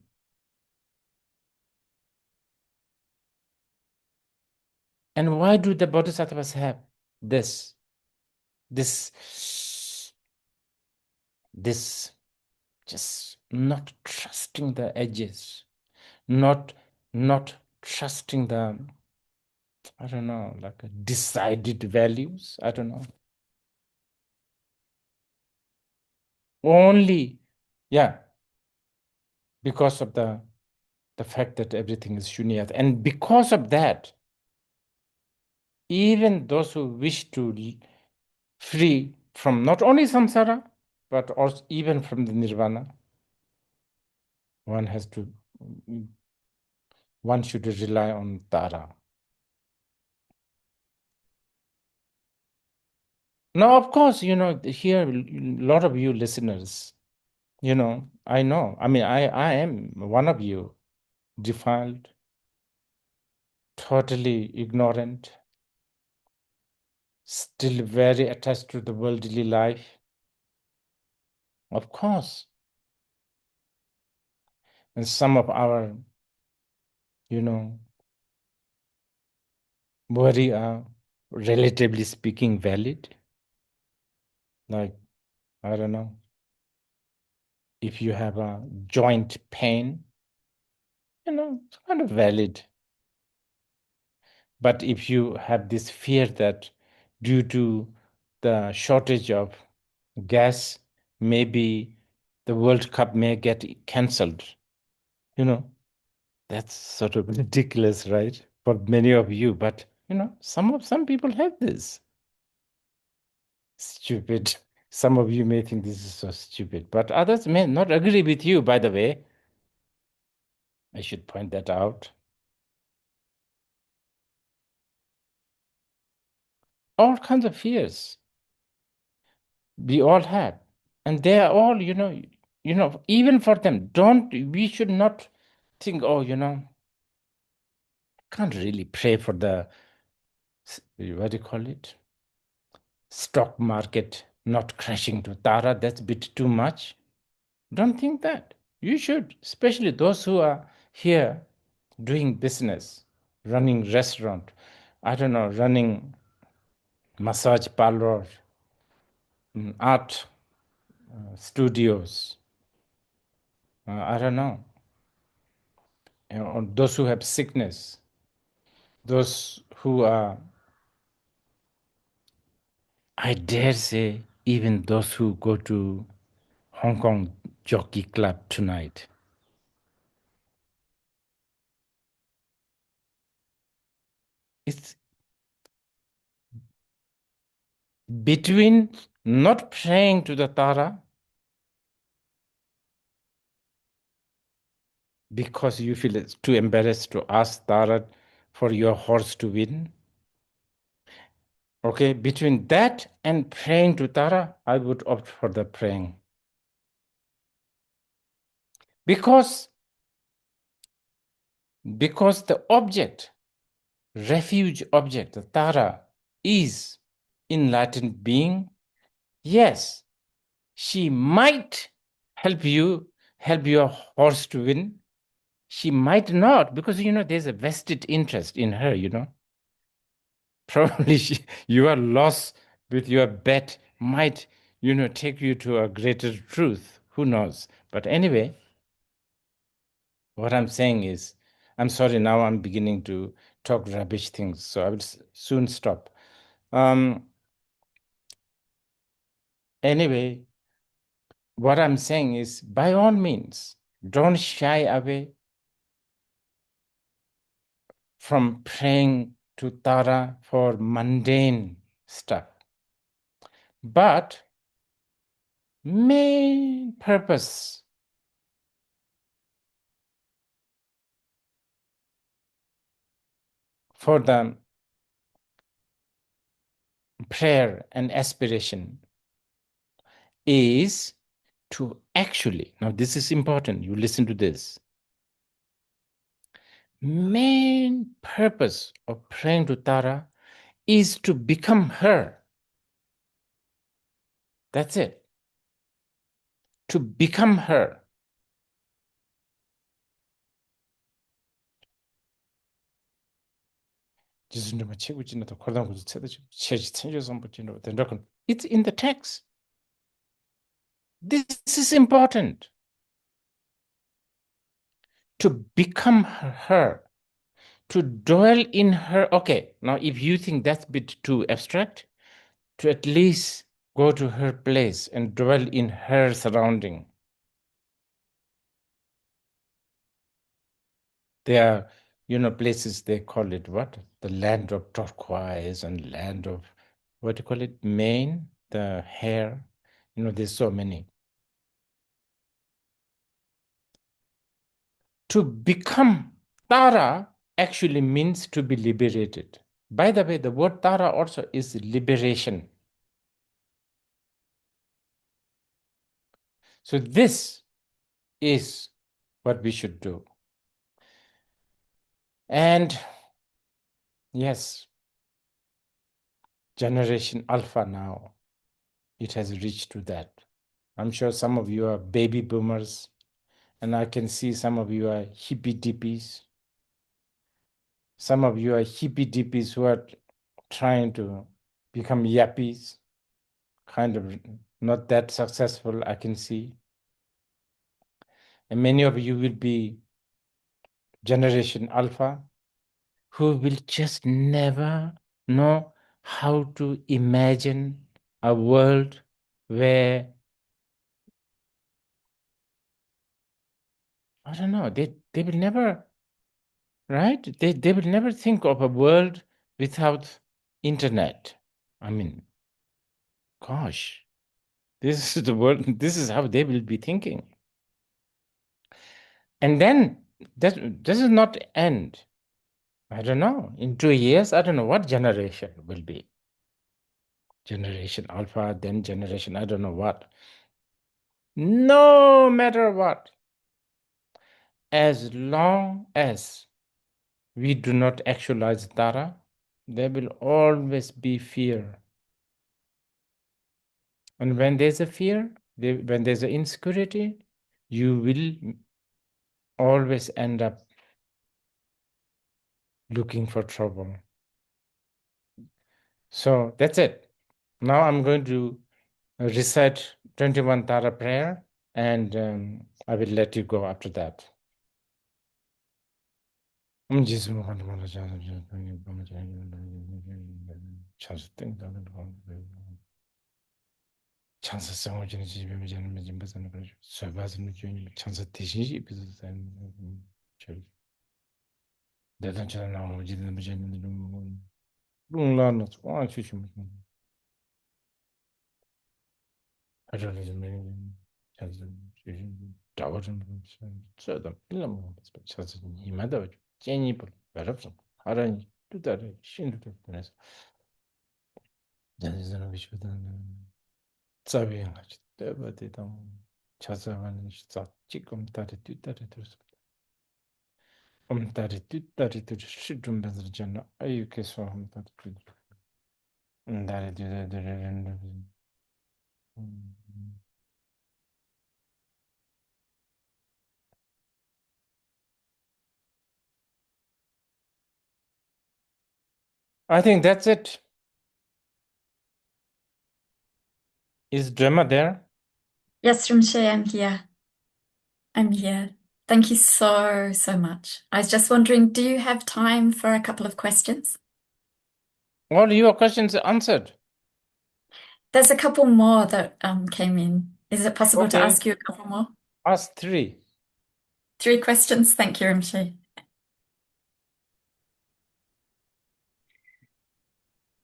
And why do the bodhisattvas have this just not trusting the edges, not trusting the, I don't know, like decided values? I don't know. Only, because of the fact that everything is shunyat. And because of that, even those who wish to free from not only samsara, but also even from the nirvana, one should rely on Tārā. Now, of course, here, a lot of you listeners, I know, I mean, I am one of you, defiled, totally ignorant, still very attached to the worldly life. Of course. And some of our, worry are, relatively speaking, valid. Like, I don't know, if you have a joint pain, it's kind of valid. But if you have this fear that due to the shortage of gas, maybe the World Cup may get cancelled, that's sort of ridiculous, right? For many of you, but some people have this. Stupid. Some of you may think this is so stupid, but others may not agree with you, by the way. I should point that out. All kinds of fears we all have. And they are all, even for them, we should not think, oh, can't really pray for the, what do you call it? Stock market not crashing to Tārā. That's a bit too much. Don't think that. You should, especially those who are here doing business, running restaurant, I don't know, running massage parlor, art studios, I don't know, or those who have sickness, those who are, I dare say, even those who go to Hong Kong Jockey Club tonight. It's between not praying to the Tārā because you feel it's too embarrassed to ask Tārā for your horse to win. Okay, between that and praying to Tārā, I would opt for the praying. Because the object, refuge object, the Tārā, is enlightened being. Yes, she might help your horse to win. She might not, because there's a vested interest in her, Probably your loss with your bet might, take you to a greater truth. Who knows? But anyway, what I'm saying is, I'm sorry, now I'm beginning to talk rubbish things, so I will soon stop. Anyway, what I'm saying is, by all means, don't shy away from praying to Tārā for mundane stuff. But main purpose for the prayer and aspiration is to actually, now this is important, you listen to this. Main purpose of praying to Tara is to become her. That's it. To become her. It's in the text. This is important. To become her, to dwell in her. Okay, now if you think that's a bit too abstract, to at least go to her place and dwell in her surrounding. There are, places they call it what? The land of turquoise and land of, what do you call it? Mane, the hair. There's so many. To become Tara actually means to be liberated. By the way, the word Tara also is liberation. So this is what we should do. And yes, Generation Alpha now, it has reached to that. I'm sure some of you are baby boomers, and I can see some of you are hippie dippies. Some of you are hippie dippies who are trying to become yappies, kind of not that successful, I can see. And many of you will be Generation Alpha, who will just never know how to imagine a world where, I don't know, they will never, right? They will never think of a world without internet. I mean, gosh, this is the world, this is how they will be thinking. And then this is not end. I don't know. In 2 years, I don't know what generation will be. Generation Alpha, then generation, I don't know what. No matter what, as long as we do not actualize Tara, there will always be fear. And when there's a fear, when there's an insecurity, you will always end up looking for trouble. So that's it. Now I'm going to recite 21 Tara prayer, and I will let you go after that. 창사 성호지는 집에 미자는 미진 버서는 그러죠. 서바스는 주님 창사 대신이 입에서 사는 저 대단처럼 나오지는 미자는 롱라는 와 주시면 아저는 좀 창사 주신 자원은 저도 빌라면 창사 이마다 제니 버럽서 하라니 뜻다래 신도 그래서 자세는 비슷하다는 자비행하지 때바디다 자자하는 시작 지금 다리 뒷다리 들었어 다리 뒷다리 들 시좀 배들잖아 아유 계속 한다 다리 뒷다리 I think that's it. Is Drema there? Yes, Rinpoche, I'm here. I'm here. Thank you so, so much. I was just wondering, do you have time for a couple of questions? All your questions are answered. There's a couple more that came in. Is it possible to Okay. ask you a couple more? Ask 3. 3 questions. Thank you, Rinpoche.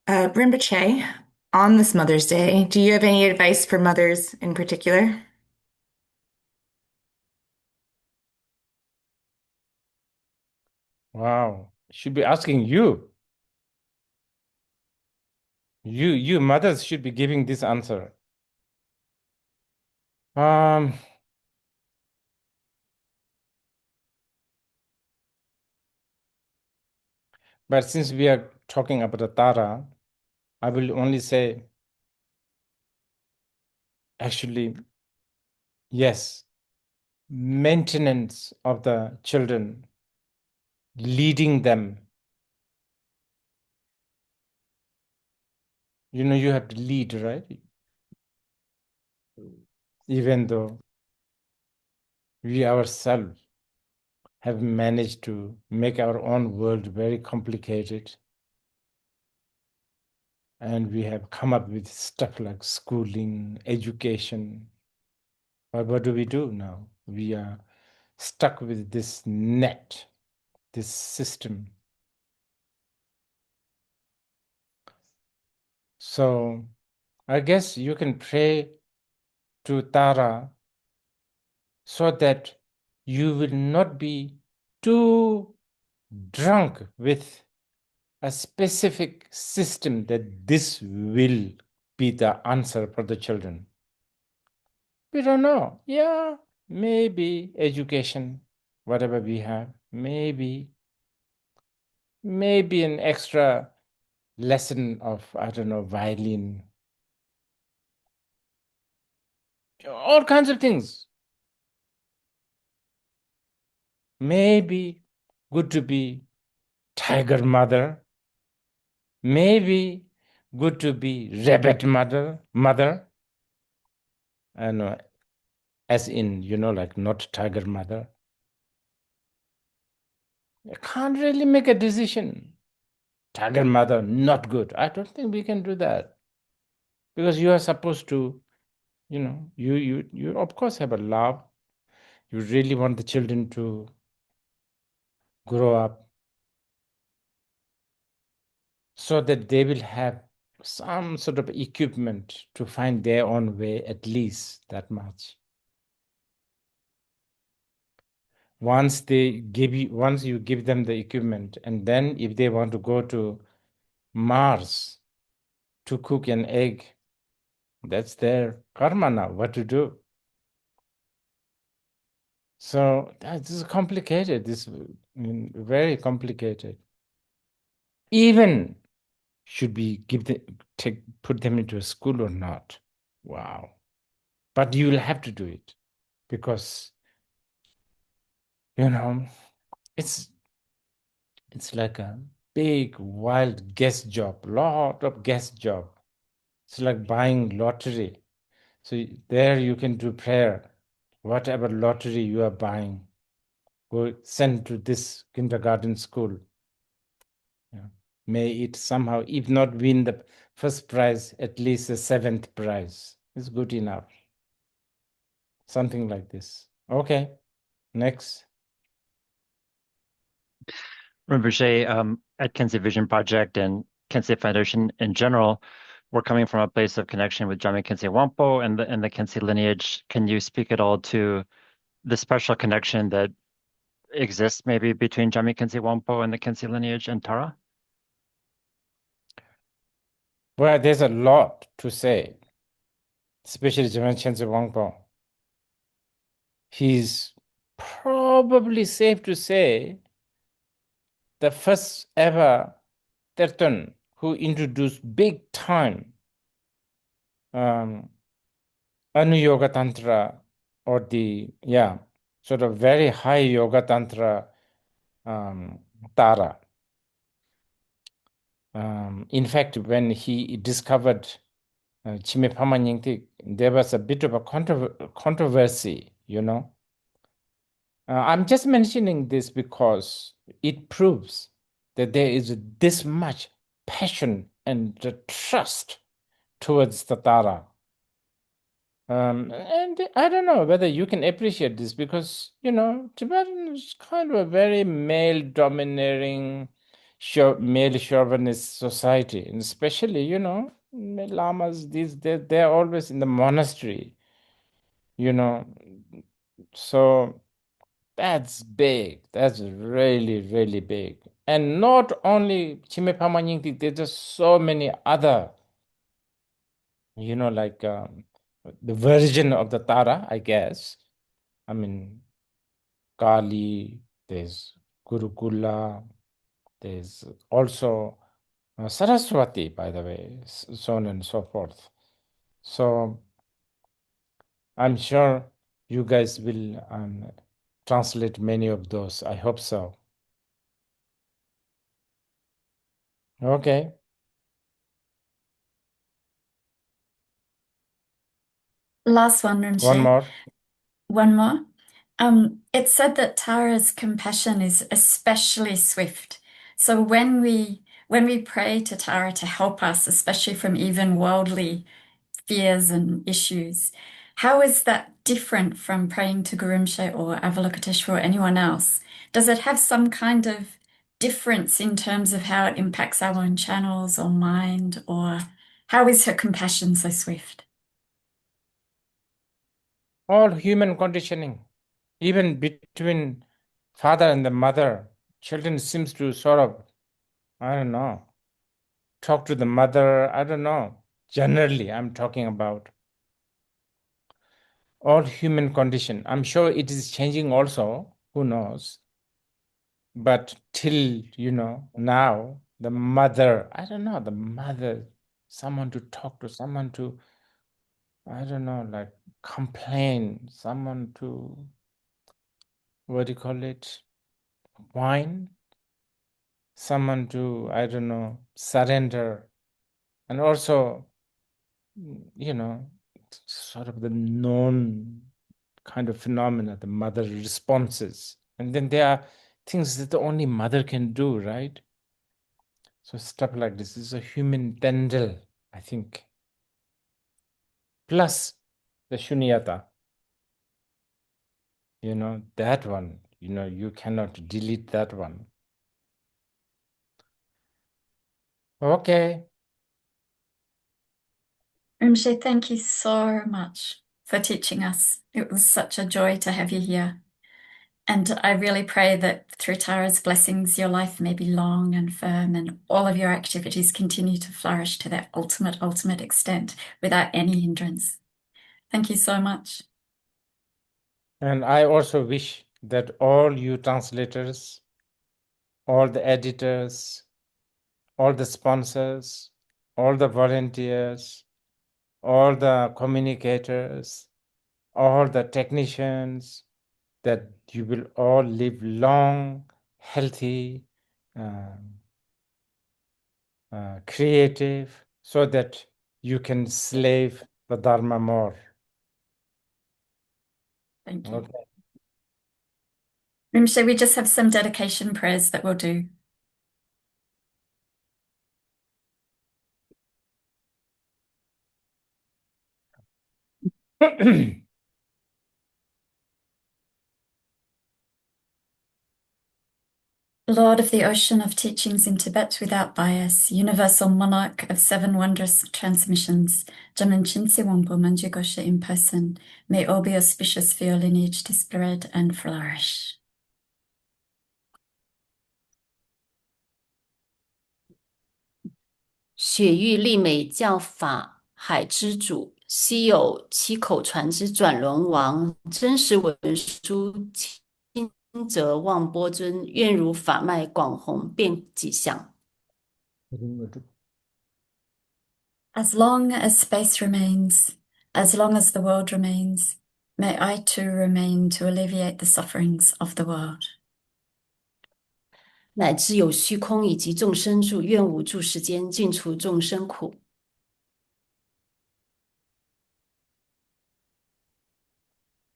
Rinpoche, on this Mother's Day, do you have any advice for mothers in particular? Wow. Should be asking you. You mothers should be giving this answer. Um, but since we are talking about the Tara, I will only say, actually, yes, maintenance of the children, leading them. You have to lead, right? Even though we ourselves have managed to make our own world very complicated. And we have come up with stuff like schooling, education. But what do we do now? We are stuck with this net, this system. So I guess you can pray to Tara so that you will not be too drunk with a specific system that this will be the answer for the children. We don't know. Yeah, maybe education, whatever we have, maybe an extra lesson of, I don't know, violin, all kinds of things. Maybe good to be tiger mother, maybe good to be rabbit mother. I know, as in, like not tiger mother. I can't really make a decision. Tiger mother, not good. I don't think we can do that. Because you are supposed to, you of course have a love. You really want the children to grow up so that they will have some sort of equipment to find their own way, at least that much. Once you give them the equipment, and then if they want to go to Mars to cook an egg, that's their karma now, what to do. So this is complicated, very complicated. Even should we put them into a school or not? Wow. But you will have to do it because, it's like a big, wild guess job, lot of guess job. It's like buying lottery. So there you can do prayer. Whatever lottery you are buying, go send to this kindergarten school. Yeah. May it somehow, if not win the first prize, at least the seventh prize. It's good enough. Something like this. Okay, next. Rinpoche, at Khyentse Vision Project and Khyentse Foundation in general, we're coming from a place of connection with Jami Khyentse Wangpo and the Khyentse lineage. Can you speak at all to the special connection that exists maybe between Jami Khyentse Wangpo and the Khyentse lineage and Tara? Well, there's a lot to say, especially Jami Khyentse Wangpo. He's probably safe to say the first ever Terton who introduced big time Anu Yoga Tantra, or sort of very high Yoga Tantra Tara. In fact, when he discovered Chime Pama Nyingtik, there was a bit of a controversy, I'm just mentioning this because it proves that there is this much passion and trust towards the Tara. And I don't know whether you can appreciate this because, Tibetan is kind of a very male-domineering, male chauvinist society, and especially, lamas, they're always in the monastery, so that's big. That's really, really big. And not only Chime Pama Nyingtik, there's just so many other, like the version of the Tārā, I guess. I mean, Kali, there's Gurukula, there's also Saraswati, by the way, so on and so forth. So I'm sure you guys will translate many of those. I hope so. Okay. Last one, Rinpoche. One more. One more. It's said that Tara's compassion is especially swift. So when we pray to Tara to help us, especially from even worldly fears and issues, how is that different from praying to Gurumshe or Avalokiteshvara or anyone else? Does it have some kind of difference in terms of how it impacts our own channels or mind, or how is her compassion so swift? All human conditioning, even between father and the mother, children seems to sort of, I don't know, talk to the mother. I don't know. Generally, I'm talking about all human condition. I'm sure it is changing also. Who knows? But till, now, the mother, I don't know, the mother, someone to talk to, someone to, I don't know, like complain, someone to, what do you call it? Whine, someone to, I don't know, surrender. And also, sort of the known kind of phenomena, the mother responses. And then there are things that the only mother can do, right? So stuff like this is a human tendril, I think. Plus the shunyata. That one, you cannot delete that one. Okay. Rinpoche, thank you so much for teaching us. It was such a joy to have you here. And I really pray that through Tara's blessings, your life may be long and firm and all of your activities continue to flourish to their ultimate extent without any hindrance. Thank you so much. And I also wish that all you translators, all the editors, all the sponsors, all the volunteers, all the communicators, all the technicians, that you will all live long, healthy, creative, so that you can slave the Dharma more. Thank you. Okay. Rinpoche, we just have some dedication prayers that we'll do. Lord of the ocean of teachings in Tibet without bias, universal monarch of seven wondrous transmissions, Khyentse Wangpo Manju Gosha in person, may all be auspicious for your lineage to spread and flourish. 雪域丽美教法海之主，昔有七口传之转轮王，真实文殊亲则望波尊，愿如法脉广弘遍己相。 As long as space remains, as long as the world remains, may I too remain to alleviate the sufferings of the world. 乃至有虚空以及众生住，愿无住世间尽除众生苦。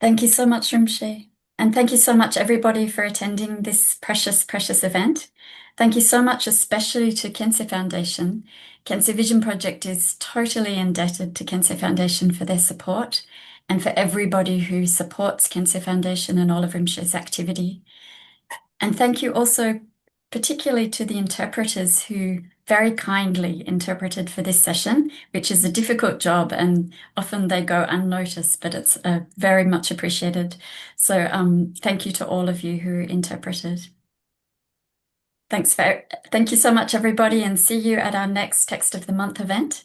Thank you so much, Rinpoche. And thank you so much, everybody, for attending this precious, precious event. Thank you so much, especially to Khyentse Foundation. Khyentse Vision Project is totally indebted to Khyentse Foundation for their support and for everybody who supports Khyentse Foundation and all of Rinpoche's activity. And thank you also particularly to the interpreters who very kindly interpreted for this session, which is a difficult job and often they go unnoticed, but it's very much appreciated. So thank you to all of you who interpreted. Thank you so much, everybody, and see you at our next Text of the Month event.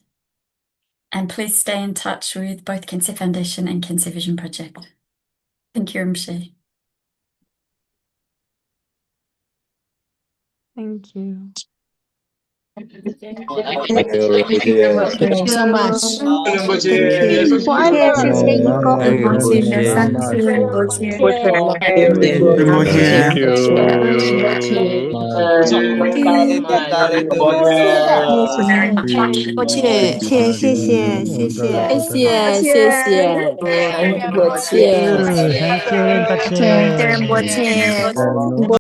And please stay in touch with both Khyentse Foundation and Khyentse Vision Project. Thank you, Rinpoche. Thank you. Thank you so much. Thank you. Thank you, Rinpoche.